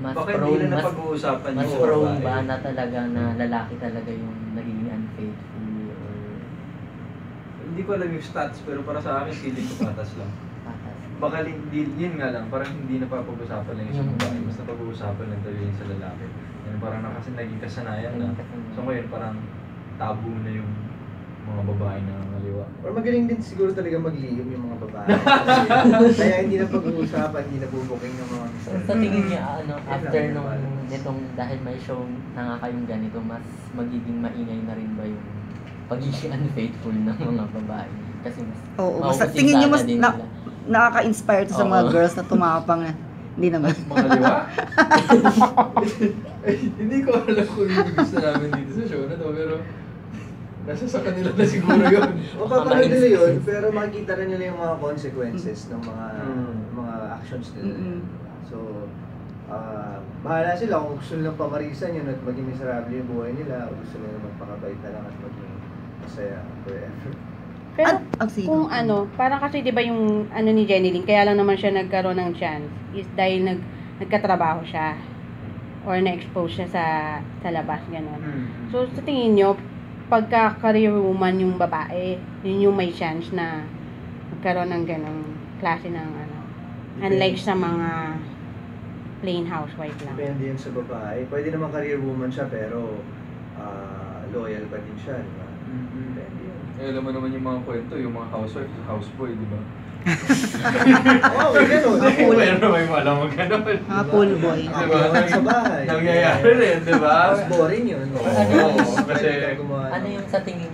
Mas baka prone, hindi na napag-uusapan mas yung prone babae. ba na talaga na lalaki talaga yung naging unfaithful or Hindi ko alam yung stats, pero para sa akin, feeling ko patas lang. patas? Baka hindi, yun nga lang, parang hindi napapag-usapan lang yung sa babae, mas napag-uusapan lang talaga yun sa lalaki. Yan, parang kasi naging kasanayan na. So ngayon, parang tabu na yung mga babae na maliwa. Or magaling din siguro talaga maglihim yung mga babae. Kaya hindi na pag-uusapan, hindi na bubuking ng mga So, sa tingin niya, after lang, nung nitong dahil may show na nga kayong ganito, mas magiging maingay na rin ba yung pagiging unfaithful ng mga babae? Kasi mas Oo, sa tingin niyo mas din na, nila. nakaka-inspire to sa mga Oo. girls na tumapang na. Hindi naman. Mga liwa? Hindi ko alam kung yung gusto namin dito sa show na to, pero nasa sa kanila na siguro yun. mapapanood nila yun, pero makikita rin nila yung mga consequences ng mga actions nila. So, bahala sila kung gusto nilang pamarisan yun at maging miserable yung buhay nila o gusto nilang magpakabait na lang at maging masaya forever. Pero sige. kung parang kasi 'di ba yung ni Jenny Lynn, kaya lang naman siya nagkaroon ng chance is dahil nagkatrabaho siya or na-expose siya sa labas gano'n. So sa tingin niyo, pagka career woman yung babae, yun yung may chance na magkaroon ng ganong klase ng unlike sa mga plain housewife lang. Depende yun sa babae. Pwede naman career woman siya pero loyal pa din siya, di ba? Depende yun. Alam mo naman yung mga kwento, yung mga housewife, houseboy, di ba? Oo, gano'n. Pero may alam mo gano'n. Mga pool boy. Diba? Sa bahay. Nangyayari rin, di ba? Mas boring yun. Oo, kasi Ano yung sa tingin niyo